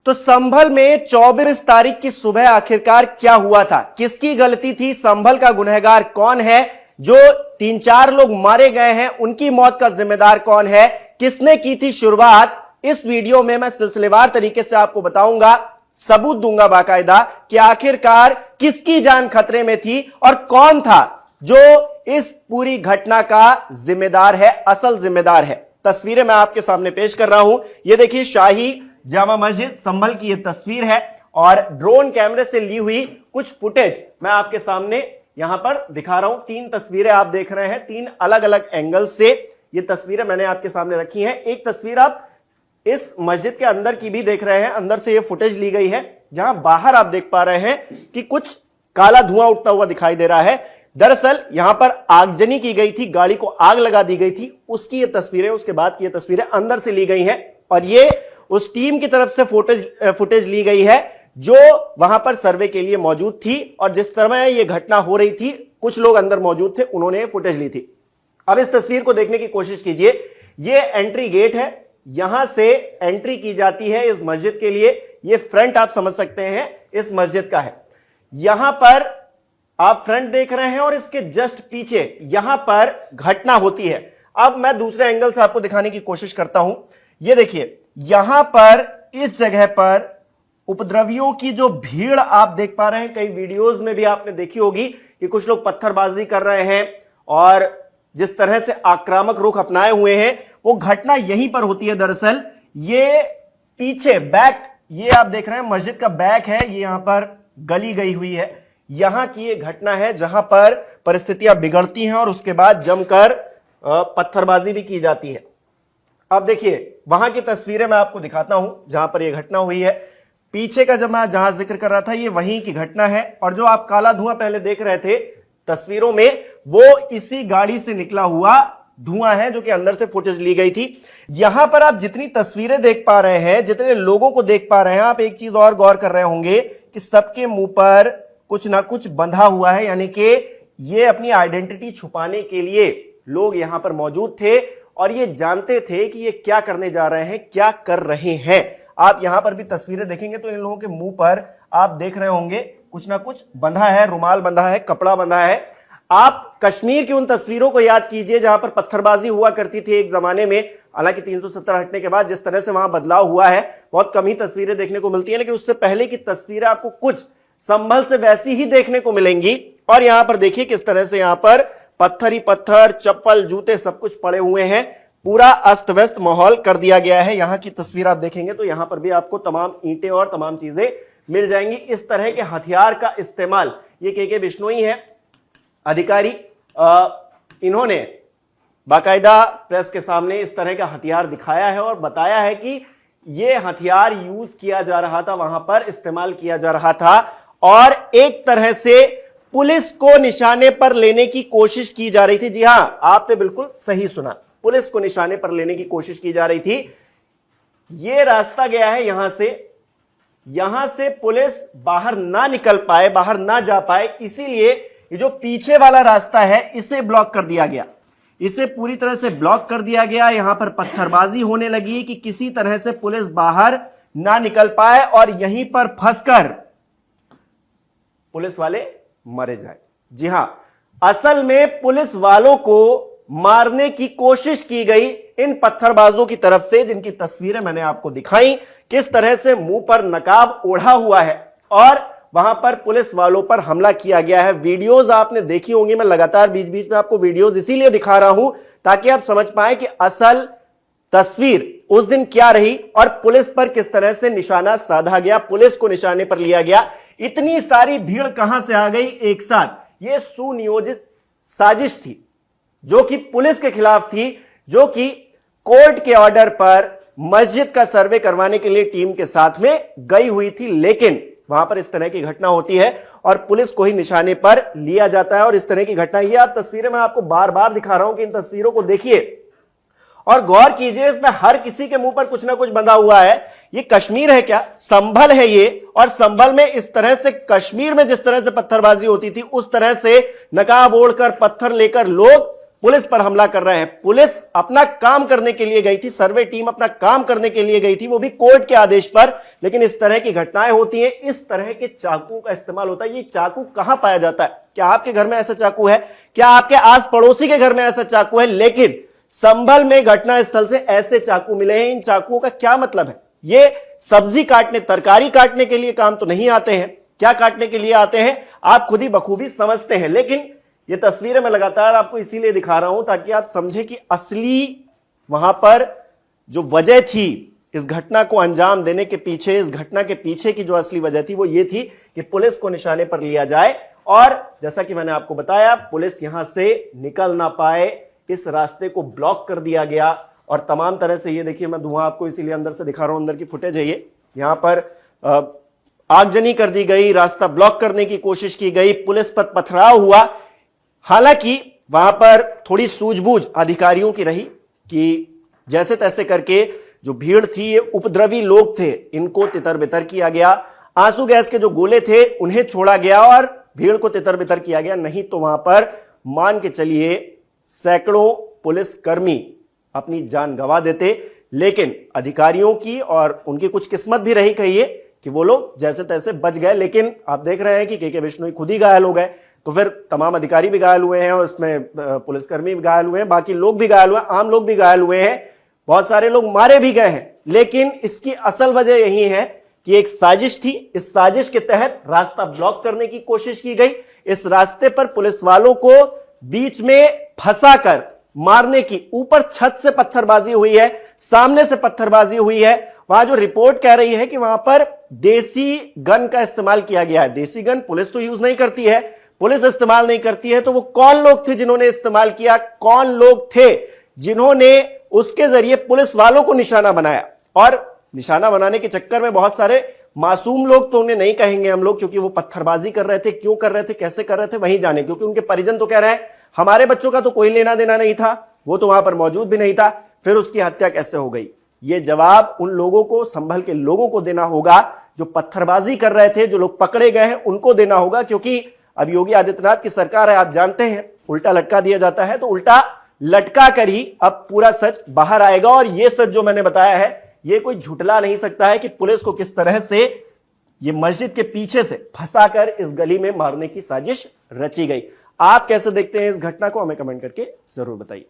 तो संभल में 24 तारीख की सुबह आखिरकार क्या हुआ था, किसकी गलती थी, संभल का गुनहगार कौन है, जो 3-4 लोग मारे गए हैं उनकी मौत का जिम्मेदार कौन है, किसने की थी शुरुआत, इस वीडियो में मैं सिलसिलेवार तरीके से आपको बताऊंगा, सबूत दूंगा बाकायदा कि आखिरकार किसकी जान खतरे में थी और कौन था जो इस पूरी घटना का जिम्मेदार है, असल जिम्मेदार है। तस्वीरें मैं आपके सामने पेश कर रहा हूं। यह देखिए शाही जामा मस्जिद संभल की यह तस्वीर है और ड्रोन कैमरे से ली हुई कुछ फुटेज मैं आपके सामने यहां पर दिखा रहा हूं। 3 तस्वीरें आप देख रहे हैं, 3 अलग अलग एंगल से ये तस्वीरें मैंने आपके सामने रखी हैं। एक तस्वीर आप इस मस्जिद के अंदर की भी देख रहे हैं, अंदर से ये फुटेज ली गई है, जहां बाहर आप देख पा रहे हैं कि कुछ काला धुआं उठता हुआ दिखाई दे रहा है। दरअसल यहां पर आगजनी की गई थी, गाड़ी को आग लगा दी गई थी, उसकी ये तस्वीरें, उसके बाद की ये तस्वीरें अंदर से ली गई हैं और ये उस टीम की तरफ से फुटेज ली गई है जो वहां पर सर्वे के लिए मौजूद थी और जिस तरह ये घटना हो रही थी कुछ लोग अंदर मौजूद थे, उन्होंने फुटेज ली थी। अब इस तस्वीर को देखने की कोशिश कीजिए, ये एंट्री गेट है, यहां से एंट्री की जाती है इस मस्जिद के लिए। ये फ्रंट आप समझ सकते हैं इस मस्जिद का है। यहां पर आप फ्रंट देख रहे हैं और इसके जस्ट पीछे यहां पर घटना होती है। अब मैं दूसरे एंगल से आपको दिखाने की कोशिश करता हूं। ये देखिए यहां पर इस जगह पर उपद्रवियों की जो भीड़ आप देख पा रहे हैं, कई वीडियोज में भी आपने देखी होगी कि कुछ लोग पत्थरबाजी कर रहे हैं और जिस तरह से आक्रामक रुख अपनाए हुए हैं, वो घटना यहीं पर होती है। दरअसल ये पीछे बैक, ये आप देख रहे हैं मस्जिद का बैक है, ये यहां पर गली गई हुई है, यहां की ये घटना है जहां पर परिस्थितियां बिगड़ती हैं और उसके बाद जमकर पत्थरबाजी भी की जाती है। अब देखिए वहां की तस्वीरें मैं आपको दिखाता हूं जहां पर यह घटना हुई है। पीछे का जब मैं जहां जिक्र कर रहा था ये वहीं की घटना है और जो आप काला धुआं पहले देख रहे थे तस्वीरों में, वो इसी गाड़ी से निकला हुआ धुआं है जो कि अंदर से फुटेज ली गई थी। यहां पर आप जितनी तस्वीरें देख पा रहे हैं, जितने लोगों को देख पा रहे हैं, आप एक चीज और गौर कर रहे होंगे कि सबके मुंह पर कुछ ना कुछ बंधा हुआ है, यानी कि ये अपनी आइडेंटिटी छुपाने के लिए लोग यहां पर मौजूद थे और ये जानते थे कि ये क्या करने जा रहे हैं, क्या कर रहे हैं। आप यहां पर भी तस्वीरें देखेंगे तो इन लोगों के मुंह पर आप देख रहे होंगे कुछ ना कुछ बंधा है, रुमाल बंधा है, कपड़ा बंधा है। आप कश्मीर की उन तस्वीरों को याद कीजिए जहां पर पत्थरबाजी हुआ करती थी एक जमाने में। हालांकि 370 हटने के बाद जिस तरह से वहां बदलाव हुआ है, बहुत कम ही तस्वीरें देखने को मिलती हैं, लेकिन उससे पहले की तस्वीरें आपको कुछ संभल से वैसी ही देखने को मिलेंगी। और यहां पर देखिए किस तरह से यहां पर पत्थर ही पत्थर, चप्पल, जूते सब कुछ पड़े हुए हैं, पूरा अस्त व्यस्त माहौल कर दिया गया है। यहां की तस्वीर आप देखेंगे तो यहां पर भी आपको तमाम ईंटें और तमाम चीजें मिल जाएंगी। इस तरह के हथियार का इस्तेमाल ये के बिश्नोई है अधिकारी, इन्होंने बाकायदा प्रेस के सामने इस तरह का हथियार दिखाया है और बताया है कि यह हथियार यूज किया जा रहा था, वहां पर इस्तेमाल किया जा रहा था और एक तरह से पुलिस को निशाने पर लेने की कोशिश की जा रही थी। जी हां, आपने बिल्कुल सही सुना, पुलिस को निशाने पर लेने की कोशिश की जा रही थी। यह रास्ता गया है यहां से पुलिस बाहर ना निकल पाए, बाहर ना जा पाए, इसीलिए ये जो पीछे वाला रास्ता है इसे ब्लॉक कर दिया गया, इसे पूरी तरह से ब्लॉक कर दिया गया। यहां पर पत्थरबाजी होने लगी कि किसी तरह से पुलिस बाहर ना निकल पाए और यहीं पर फंसकर पुलिस वाले मरे जाए। जी हां, असल में पुलिस वालों को मारने की कोशिश की गई इन पत्थरबाजों की तरफ से, जिनकी तस्वीरें मैंने आपको दिखाई, किस तरह से मुंह पर नकाब ओढ़ा हुआ है और वहां पर पुलिस वालों पर हमला किया गया है। वीडियोस आपने देखी होंगी, मैं लगातार बीच बीच में आपको वीडियोस इसीलिए दिखा रहा हूं ताकि आप समझ पाए कि असल तस्वीर उस दिन क्या रही और पुलिस पर किस तरह से निशाना साधा गया, पुलिस को निशाने पर लिया गया। इतनी सारी भीड़ कहां से आ गई एक साथ, यह सुनियोजित साजिश थी जो कि पुलिस के खिलाफ थी, जो कि कोर्ट के ऑर्डर पर मस्जिद का सर्वे करवाने के लिए टीम के साथ में गई हुई थी, लेकिन वहां पर इस तरह की घटना होती है और पुलिस को ही निशाने पर लिया जाता है। और इस तरह की घटना, ये आप तस्वीरें मैं आपको बार बार दिखा रहा हूं कि इन तस्वीरों को देखिए और गौर कीजिए, इसमें हर किसी के मुंह पर कुछ ना कुछ बंधा हुआ है। ये कश्मीर है क्या? संभल है ये, और संभल में इस तरह से, कश्मीर में जिस तरह से पत्थरबाजी होती थी उस तरह से नकाब ओढ़कर पत्थर लेकर लोग पुलिस पर हमला कर रहे हैं। पुलिस अपना काम करने के लिए गई थी, सर्वे टीम अपना काम करने के लिए गई थी, वो भी कोर्ट के आदेश पर। लेकिन इस तरह की घटनाएं होती हैं, इस तरह के चाकू का इस्तेमाल होता है। ये चाकू कहां पाया जाता है? क्या आपके घर में ऐसा चाकू है? क्या आपके आस पड़ोसी के घर में ऐसा चाकू है? लेकिन संभल में घटना स्थल से ऐसे चाकू मिले हैं। इन चाकुओं का क्या मतलब है? ये सब्जी काटने, तरकारी काटने के लिए काम तो नहीं आते हैं। क्या काटने के लिए आते हैं आप खुद ही बखूबी समझते हैं। लेकिन ये तस्वीरें मैं लगातार आपको इसीलिए दिखा रहा हूं ताकि आप समझें कि असली वहां पर जो वजह थी इस घटना को अंजाम देने के पीछे, इस घटना के पीछे की जो असली वजह थी वो ये थी कि पुलिस को निशाने पर लिया जाए। और जैसा कि मैंने आपको बताया, पुलिस यहां से निकल ना पाए, इस रास्ते को ब्लॉक कर दिया गया। और तमाम तरह से, ये देखिए मैं धुआं आपको इसीलिए अंदर से दिखा रहा हूं, अंदर की फुटेज है ये। यहां पर आगजनी कर दी गई, रास्ता ब्लॉक करने की कोशिश की गई, पुलिस पर पथराव हुआ। हालांकि वहां पर थोड़ी सूझबूझ अधिकारियों की रही कि जैसे तैसे करके जो भीड़ थी, ये उपद्रवी लोग थे, इनको तितर बितर किया गया। आंसू गैस के जो गोले थे उन्हें छोड़ा गया और भीड़ को तितर बितर किया गया। नहीं तो वहां पर मान के चलिए सैकड़ों पुलिसकर्मी अपनी जान गंवा देते। लेकिन अधिकारियों की और उनकी कुछ किस्मत भी रही, कहिए, कि वो लोग जैसे तैसे बच गए। लेकिन आप देख रहे हैं कि के बिश्नोई खुद ही घायल हो गए, तो फिर तमाम अधिकारी भी घायल हुए हैं और इसमें पुलिसकर्मी भी घायल हुए हैं, बाकी लोग भी घायल हुए हैं, आम लोग भी घायल हुए हैं, बहुत सारे लोग मारे भी गए हैं। लेकिन इसकी असल वजह यही है कि एक साजिश थी। इस साजिश के तहत रास्ता ब्लॉक करने की कोशिश की गई। इस रास्ते पर पुलिस वालों को बीच में फंसाकर मारने की, ऊपर छत से पत्थरबाजी हुई है, सामने से पत्थरबाजी हुई है। वहां जो रिपोर्ट कह रही है कि वहां पर देसी गन का इस्तेमाल किया गया है। देसी गन पुलिस तो यूज नहीं करती है, पुलिस इस्तेमाल नहीं करती है, तो वो कौन लोग थे जिन्होंने इस्तेमाल किया? कौन लोग थे जिन्होंने उसके जरिए पुलिस वालों को निशाना बनाया? और निशाना बनाने के चक्कर में बहुत सारे मासूम लोग, तो उन्हें नहीं कहेंगे हम लोग, क्योंकि वो पत्थरबाजी कर रहे थे, क्यों कर रहे थे, कैसे कर रहे थे, वही जाने। क्योंकि उनके परिजन तो कह रहे हैं हमारे बच्चों का तो कोई लेना देना नहीं था, वो तो वहां पर मौजूद भी नहीं था, फिर उसकी हत्या कैसे हो गई? ये जवाब उन लोगों को, संभल के लोगों को देना होगा जो पत्थरबाजी कर रहे थे, जो लोग पकड़े गए हैं उनको देना होगा। क्योंकि अब योगी आदित्यनाथ की सरकार है, आप जानते हैं, उल्टा लटका दिया जाता है, तो उल्टा लटका कर ही अब पूरा सच बाहर आएगा। और यह सच जो मैंने बताया है, यह कोई झुठला नहीं सकता है कि पुलिस को किस तरह से ये मस्जिद के पीछे से फंसाकर इस गली में मारने की साजिश रची गई। आप कैसे देखते हैं इस घटना को, हमें कमेंट करके जरूर बताइए।